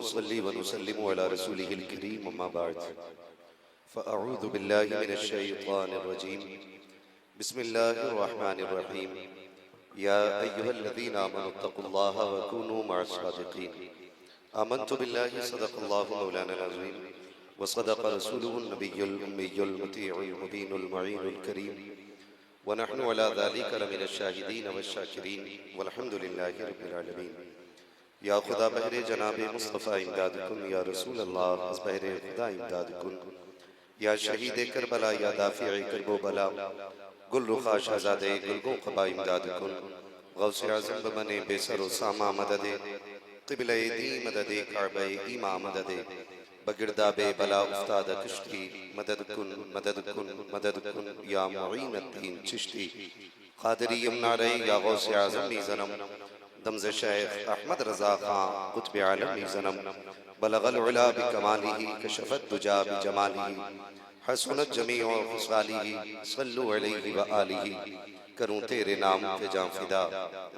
नुसल्ली व नुसल्लिमु अला रसूलिहिल करीम अम्मा बाद फ़अऊज़ु बिल्लाहि मिनश शैतानिर रजीम बिस्मिल्लाहिर रहमानिर रहीम या अय्युहल्लज़ीना आमनुत्तक़ुल्लाह व कूनू मअस सादिक़ीन आमन्तु बिल्लाहि सदक़ल्लाहु मौलाना अज़ीम व सदक़ रसूलुहुन नबियुल उम्मियुल मुतीउल मुबीनुल मुईनुल करीम व नहनु अला ज़ालिका लमिनश शाहिदीन वश्शाकिरीन वल्हम्दुलिल्लाहि रब्बिल आलमीन। या खुदा बहरे जनाबे मुस्तफ़ा इमदाद कुन या रसूल अल्लाह अज़ बहरे खुदा इमदाद कुन या शहीद करबला या दाफ़िए करबो बला गुल रुखा शहज़ादे गुलगो क़बा इमदाद कुन गौसे आज़म बमने बेसरो सामा मददे क़िबले दी मददे काबे ईमा मददे बगिरदाबे बला उस्ताद कुश्ती मदद कुन मदद कुन मदद कुन या मुईन अद्दीन चिश्ती क़ादिरी यमनारे या गौसे आज़म ज़नम दमज़ शेख अहमद रज़ा खां कुतुब आलम ज़नम बलगल उला बिकमालिही कशफत दुजा बिजमालिही हसनत जमीउ ख़िसालिही सल्लु अलैहि व आलिही। करूं तेरे नाम पे जान फिदा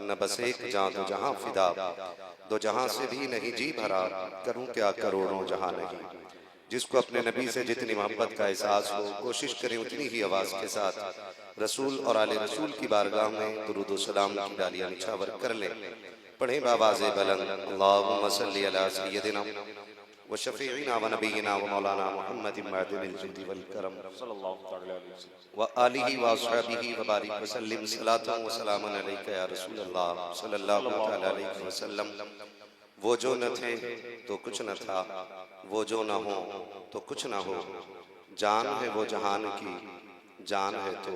न बस एक जान दो जहां फिदा दो जहां से भी नहीं जी भरा करूं क्या करोड़ों जहां नहीं। जिसको अपने नबी से जितनी मोहब्बत का एहसास हो कोशिश करें उतनी ही आवाज़ के साथ रसूल और आले रसूल की बारगाह में दुरूद व सलाम की डालियां निछावर कर लें। पढ़ें बावाज़े बुलंद अल्लाहुम्मा सल्ली अला सय्यदिना व शफ़ीइना व नबीना व मौलाना मुहम्मदिन मअदिनिल जुदी वल करम सल्लल्लाहु तआला अलैहि वसल्लम व आलिहि व अस्हाबिहि व बारिक व सल्लिम सलातन व सलामन अलैका या रसूल अल्लाह सल्लल्लाहु तआला अलैहि वसल्लम। वो जो न थे तो कुछ न था, वो जो न हो तो कुछ न हो, जान है वो जहान की, जान है तो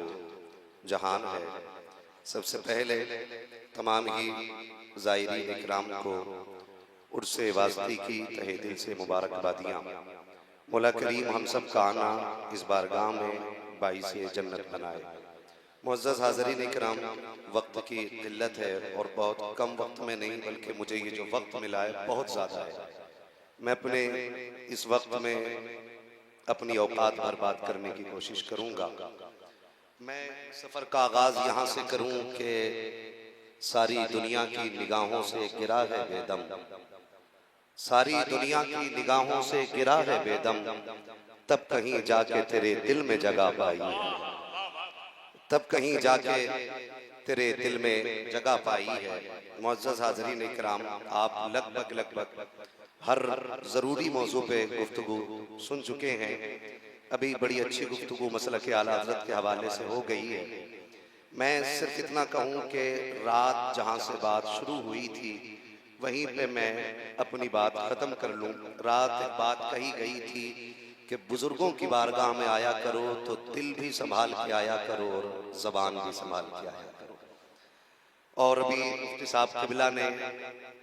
जहान है। सबसे पहले तमाम ही ज़ायरीन इकराम को उर्से वास्ती की तहे दिल से मुबारकबादियाँ। मौला करीम हम सब का आना इस बारगाह में बाइसे जन्नत बनाए। मुअज़्ज़ज़ हाज़रीन इकराम, वक्त की किल्लत है और बहुत कम वक्त में नहीं बल्कि मुझे ये जो वक्त मिला है बहुत ज़्यादा है। मैं अपने इस वक्त में अपनी औकात बर्बाद करने की कोशिश करूँगा। मैं सफ़र का आगाज़ यहाँ से करूँ कि सारी दुनिया की निगाहों से गिरा है बेदम, सारी दुनिया की निगाहों से गिरा है बेदम, तब कहीं जाके तेरे दिल में जगह पाई है, तब कहीं जाके तेरे दिल में जगह पाई है। मुअज़्ज़ज़ हाज़रीन इकराम, आप लगभग हर ज़रूरी मौजू पे गुफ्तगू सुन चुके हैं। अभी बड़ी अच्छी गुफ्तगू मसलक आला हज़रत के हवाले से हो गई है। मैं सिर्फ इतना कहूँ कि रात जहाँ से बात शुरू हुई थी वहीं पे मैं अपनी बात ख़त्म कर लूँ। रात एक बात कही गई थी कि बुज़ुर्गों की बारगाह में आया करो तो दिल भी संभाल के आया करो और ज़बान भी संभाल के आया करो। और अभी मुफ्ती साहब क़िबला ने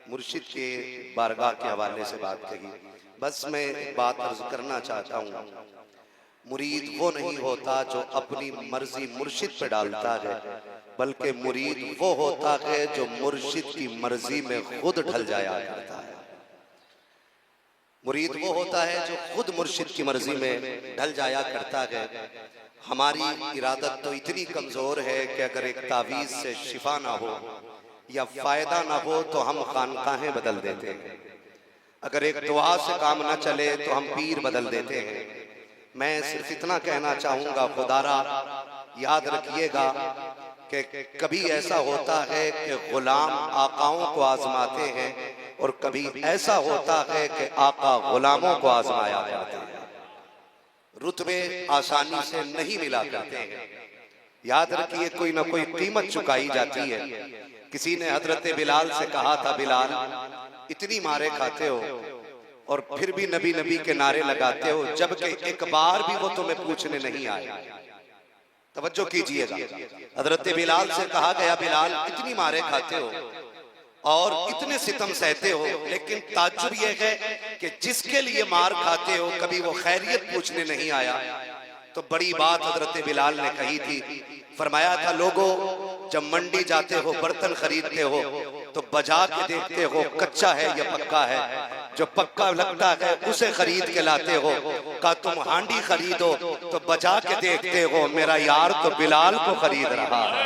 मुर्शिद के बारगाह के हवाले से बात कही। बस मैं एक बात अर्ज़ करना चाहता हूँ, मुरीद वो नहीं होता जो अपनी मर्जी मुर्शिद पे डालता है, बल्कि मुरीद वो होता है जो मुर्शिद की मर्जी में खुद ढल जाया करता है। मुरीद वो होता है जो खुद मुर्शिद की मर्जी में ढल जाया करता है। हमारी इरादत तो इतनी कमजोर है कि अगर एक तावीज़ से शिफा ना हो या फायदा ना हो तो हम खानकाहें बदल देते हैं। अगर एक दुआ से काम ना चले तो हम पीर बदल देते हैं। मैं सिर्फ इतना कहना चाहूँगा, खुदारा याद रखिएगा कि कभी ऐसा होता है कि गुलाम आकाओं को आजमाते हैं और कभी ऐसा होता है कि आका गुलामों को आजमाया करते हैं। रुतबे आसानी से नहीं मिला करते हैं। याद रखिए, कोई ना कोई कीमत चुकाई जाती है। किसी ने हजरत बिलाल से कहा था, बिलाल इतनी मारे खाते हो और फिर भी नबी नबी के नारे लगाते हो, जबकि एक बार भी वो तुम्हें पूछने नहीं आए। तवज्जो कीजिएगा, हजरत बिलाल से कहा गया, बिलाल इतनी मारे खाते हो और इतने सितम सहते हो, लेकिन ताज्जुब यह है कि जिसके लिए मार खाते हो कभी वो खैरियत पूछने नहीं आया। तो बड़ी बात हजरत बिलाल ने कही थी। फरमाया था, लोगों जब मंडी जाते हो बर्तन खरीदते हो तो बजा के देखते हो कच्चा है या पक्का है। जो पक्का लगता है उसे खरीद के लाते हो। का तुम हांडी खरीदो तो बजा के देखते हो मेरा यार तो बिलाल को खरीद रहा है।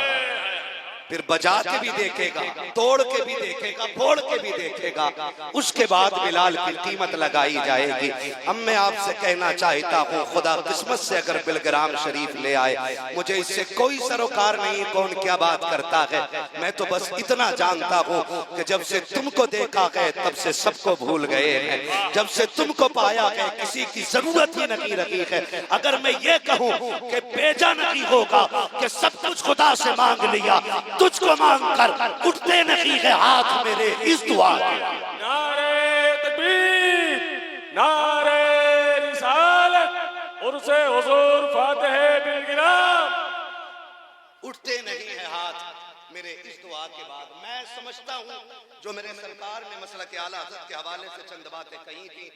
फिर बजा के भी देखेगा, तोड़ के भी देखेगा, फोड़ के भी देखेगा, उसके बाद बिलाल की कीमत लगाई जाएगी। अब मैं आपसे कहना चाहता हूँ, खुदा किस्मत से अगर बिलग्राम शरीफ ले आए, मुझे इससे कोई सरोकार नहीं कौन क्या बात करता है। मैं तो बस इतना जानता हूँ कि जब से तुमको देखा गया तब से सबको भूल गए हैं, जब से तुमको पाया गया किसी की जरूरत ही नहीं रही है। अगर मैं ये कहूँ कि बेजा नहीं होगा कि सब कुछ खुदा से मांग लिया, तुझको मांग कर उठते नहीं है हाथ मेरे इस दुआ। नारे तकबीर, नारे रिसालत, उर्से हुजूर फातिह बिलगिराम। उठते नहीं है हाथ मेरे इस दुआ के बाद। मैं समझता हूँ जो मेरे सरकार ने मसलक के आला हज़रत के हवाले से चंद बातें कही थी,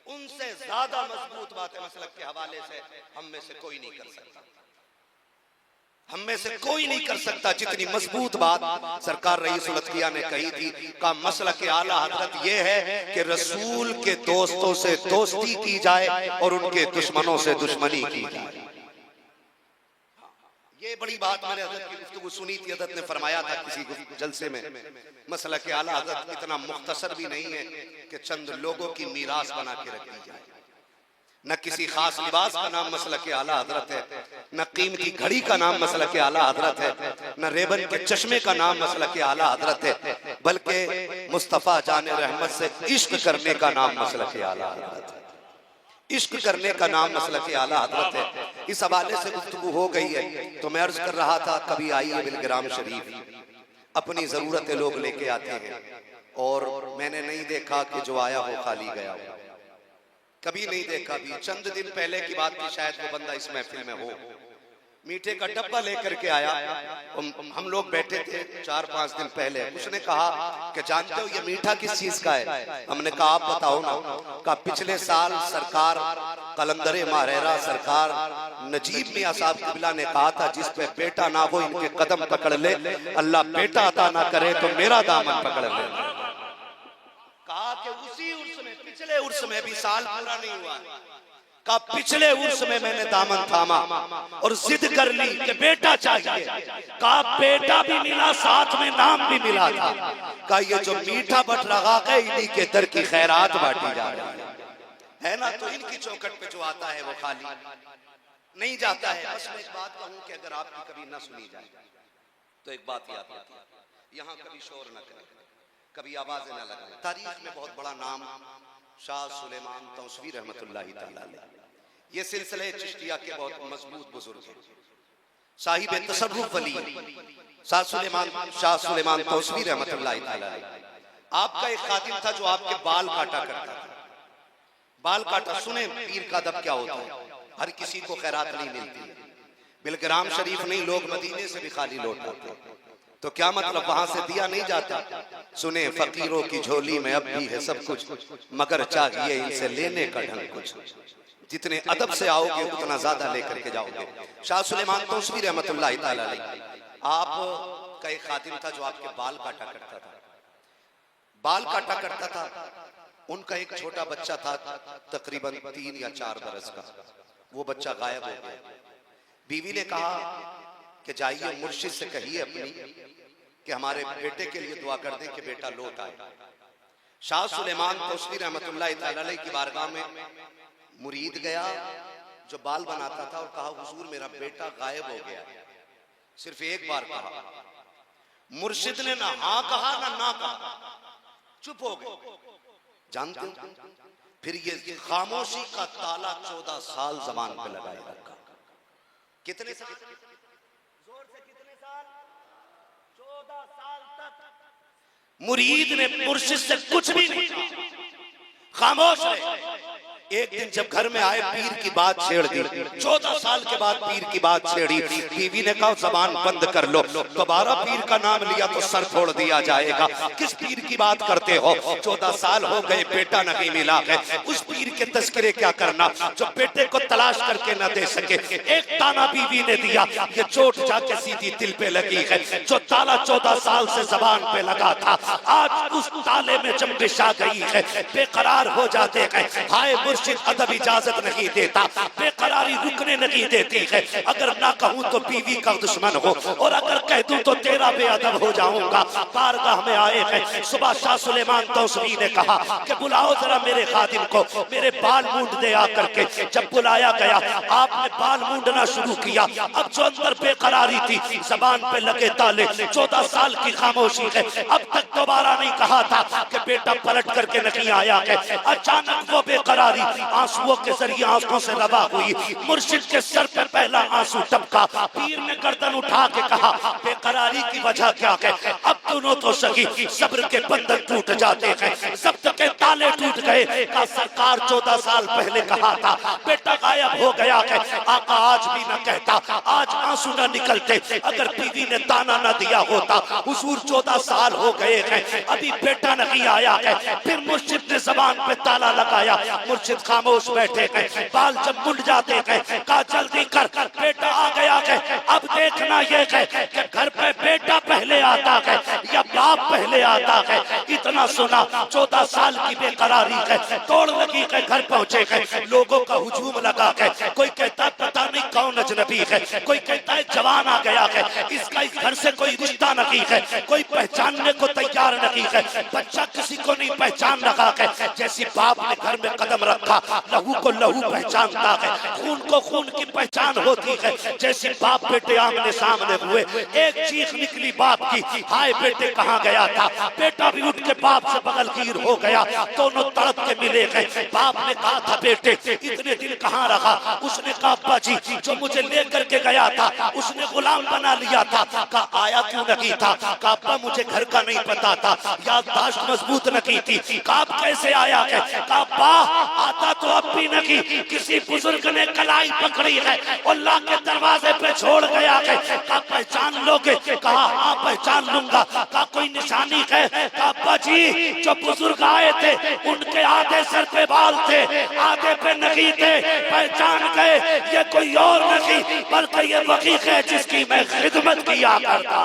उनसे ज्यादा मजबूत बातें मसलक के हवाले से हम में से कोई नहीं कर सकता, हम में से कोई नहीं कर सकता जितनी मजबूत बात सरकार रईस उल अत्किया ने कही थी। का मसलक के आला हज़रत ये है कि रसूल के दोस्तों से दोस्ती की जाए और उनके दुश्मनों से दुश्मनी की जाए। ये बड़ी बात मैंने हज़रत की गुफ्तगू सुनी थी। हज़रत ने फरमाया था किसी जलसे में, मसला के आला हज़रत इतना मुख्तसर भी नहीं है कि चंद लोगों की मीरास बना के रख दी जाए। न किसी खास लिबास का नाम मसला के आला हज़रत है, न कीमती घड़ी का नाम मसला के आला हज़रत है, न रेबन के चश्मे का नाम मसला के आला हज़रत है, बल्कि मुस्तफ़ा जाने रहमत से इश्क करने का नाम मसला के आला हज़रत है। इश्क करने का नाम मसलक आला हज़रत है। इस हवाले से गुफ्तगू हो गई है तो मैं अर्ज कर रहा था, कभी आइए बिलग्राम शरीफ, अपनी जरूरतें लोग लेके आते हैं और मैंने नहीं देखा कि जो आया हो खाली गया हो, कभी नहीं देखा। भी चंद दिन पहले की बात थी, शायद वो बंदा इस महफिल में हो, मीठे का डब्बा लेकर के आया। हम लोग बैठे थे 4-5 दिन पहले, उसने कहा कि जानते हो ये मीठा किस चीज का है? हमने कहा आप बताओ ना। कहा पिछले साल सरकार कलंदर माहरेरा सरकार नजीब मियां साहब किबला ने कहा था जिस पे बेटा ना हो इनके कदम पकड़ ले, अल्लाह बेटा अता ना करे तो मेरा दामन पकड़ ले। कहा कि उसी उर्स में, पिछले उर्स में भी साल पूरा नहीं हुआ, का पिछले उर्स में मैंने दामन थामा और जिद कर ली कि बेटा चाहिए। का बेटा भी मिला, साथ में नाम भी मिला था। का ये जो मीठा बट रहा है इन्हीं के दर की खैरात बांटी जा रही है ना। तो इनकी चौखट पे जो आता है वो खाली नहीं जाता है। बस मैं एक बात कहूं कि अगर आपकी कभी ना सुनी जाए तो एक बात याद आती है, यहाँ कभी शोर न करें, कभी आवाजें न लगाएं। तारीख में बहुत बड़ा नाम शाह सुलेमान तौसवी रहमतुल्लाहि तआला अलैह, ये सिलसिले चिश्तिया के बहुत मजबूत बुजुर्ग हैं, साहिब तसर्रुफ वली शाह सुलेमान तौसवी रहमतुल्लाहि तआला अलैह। आपका एक खादिम था जो आपके बाल काटा करता था, बाल काटा। सुने पीर का अदब क्या होता है, हर किसी को खैरात नहीं मिलती। बिलग्राम शरीफ नहीं, लोग मदीने से भी खाली लौट आते, तो क्या मतलब वहां से दिया नहीं जाता। सुने फकीरों की झोली में अब भी है सब कुछ, मगर चाहिए इनसे लेने का ढंग कुछ। जितने अदब से आओगे उतना ज्यादा लेकर के जाओगे। शाह सुलेमान तौसवी रहमतुल्लाहि तआला अलैह, आप का एक खादिम था जो आपके बाल काटा करता था, बाल काटा करता था। उनका एक छोटा बच्चा था तकरीबन 3 या 4 बरस का, वो बच्चा गायब हो गया। बीवी ने कहा कि जाइए मुर्शिद से कहिए अपनी कि हमारे बेटे के लिए दुआ कर दें कि बेटा लौट आए। शाह सुलेमान तौसवी रहमतुल्लाहि तआला अलैह की बारगाह में मुरीद गया जो बाल बनाता था और कहा हुजूर मेरा बेटा गायब हो गया। सिर्फ एक बार कहा, मुर्शिद ने ना हाँ कहा ना कहा, चुप हो गए। जानते हो फिर ये खामोशी का ताला 14 साल जबान पे लगाए रखा। कितने साल? जोर से कितने साल? 14 साल तक मुरीद ने मुर्शिद से कुछ भी नहीं कहा, खामोश रहे। एक दिन जब घर में आए पीर की बात छेड़ दी, 14 साल के बाद पीर की बात छेड़ी। बीवी ने कहा जबान बंद कर लो, दोबारा पीर का नाम लिया तो सर फोड़ दिया जाएगा। किस पीर की बात करते हो? 14 साल हो गए बेटा नहीं मिला है। उस पीर के तस्करे क्या करना जो बेटे को तलाश करके न दे सके। एक ताना बीवी ने दिया, ये चोट जाके सीधी दिल पे लगी है। जो ताला 14 साल से जबान पे लगा था, आज उस ताले में जंबिश आ गई है। बेकरार हो जाते हैं, हाय मुर्शिद अदब इजाजत नहीं देता, बेकरारी रुकने नहीं देती है। अगर ना कहूं तो बीवी का दुश्मन हो, और अगर कह दूं तो तेरा बेअदब हो जाऊंगा। बारगाह में आए हैं, सुबह शाह सुलेमान तौसरी ने कहा कि बुलाओ जरा मेरे खादिम को, मेरे बाल मूंड दे आकर के। जब बुलाया गया, आपने बाल मूंडना शुरू किया। अब जो अंदर बेकरारी थी, जबान पे लगे ताले, 14 साल की खामोशी है। अब तक दोबारा नहीं कहा था कि बेटा पलट करके नहीं आया है। अचानक वो बेकरारी आंसुओं के जरिए आंखों से रवा हुई। मुर्शिद के सर पे पहला आंसू टपका। पीर ने गर्दन उठा के कहा, बेकरारी की वजह क्या है? अब दोनों तो सही, सब्र के बंधन टूट जाते हैं, जब्त के ताले टूट गए। का सरकार 14 साल पहले कहा था बेटा गायब हो गया है। आका आज भी न कहता, आज आंसू न निकलते अगर बीवी ने ताना न दिया होता। हुजूर 14 साल हो गए हैं, अभी बेटा नहीं आया है। फिर मुर्शिद ने जबान पे ताला लगाया। मुर्शिद खामोश बैठे हैं, बाल जब मुड़ जाते हैं, कहा जल्दी कर, बेटा आ गया है। अब देखना ये है कि घर पे बेटा पहले आता है या बाप पहले आता है। इतना सुना, 14 साल की बेकरारी है, तोड़ लगी है, घर पहुंचे हैं, लोगों का हुजूम लगा है। कोई कहता है पता नहीं कौन अजनबी है, कोई कहता है जवान आ गया है, इसका इस घर से कोई रिश्ता नहीं है, कोई पहचानने को तैयार नहीं है। बच्चा किसी को नहीं पहचान रहा है। जैसी बाप ने घर में कदम रखा, लहू को लहू पहचानता है, खून को खून की पहचान होती है। जैसी बाप बेटे आमने सामने हुए, एक चीख निकली बाप की, हाय बेटे कहाँ गया था? बेटा भी उठ के बाप से बगलगीर हो गया। दोनों तड़प के मिले गए। बाप ने कहा था बेटे इतने दिन कहाँ रहा? उसने कहा अब्बा जी जो मुझे लेकर के गया था उसने गुलाम बना लिया था। कहा आया क्यों नहीं था? कहा अब्बा मुझे घर का नहीं पता था, याददाश्त मजबूत नहीं थी। कहा कैसे आया है? कहा अब्बा आता तो अब भी नहीं, किसी बुजुर्ग ने कलाई पकड़ी है और ला के दरवाजे पे छोड़ गया है। कहा पहचान लोगे? कहा हाँ पहचान लूंगा। कहा कोई निशानी है? कहा अब्बा जी जो बुजुर्ग आए थे उनके आधे सर पे बाल थे, आधे पे नहीं थे। पहचान गए ये कोई और नहीं बल्कि ये वकी है जिसकी मैं खिदमत किया करता।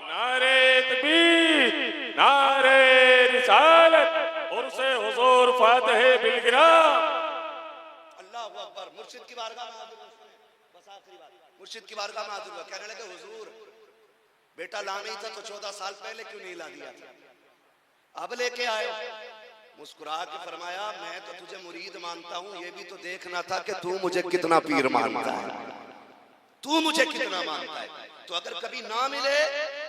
नारे तकबीर, नारे रिसालत और से हुजूर फातिह बिलगिराम। अल्लाहू अकबर। मुर्शिद की बारगाह में हाजिर हुआ, बस आखिरी बात, मुर्शिद की बारगाह में हाजिर हुआ, कहने लगे हुजूर बेटा ला नहीं था तो 14 साल पहले क्यों नहीं ला दिया था? अब लेके आए। मुस्कुरा के फरमाया मैं तो तुझे मुरीद मानता हूँ, ये भी तो देखना था कि तू मुझे कितना पीर मानता है, तू मुझे कितना मानता है। तो अगर कभी ना मिले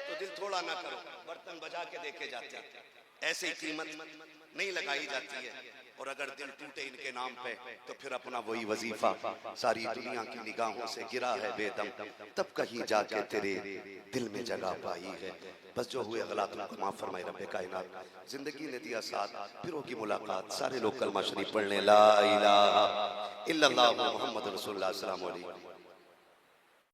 तो दिल थोड़ा ना करो, बर्तन बजा के देखे जाते हैं, ऐसे ही कीमत नहीं लगाई जाती है। और अगर दिल टूटे इनके नाम पे तो फिर अपना वही वजीफा, सारी दुनिया की निगाहों से गिरा है बेदम, तब कहीं जाके तेरे दिल में जगह पाई है। बस जो हुए गलत को माफ फरमाए रब्बे कायनात। जिंदगी ने दिया साथ, फिर होगी मुलाकात। सारे लोग कलमा शरीफ पढ़ने ला इलाहा इल्लल्लाह मुहम्मद रसूलुल्लाह सल्लल्लाहु अलैहि वसल्लम।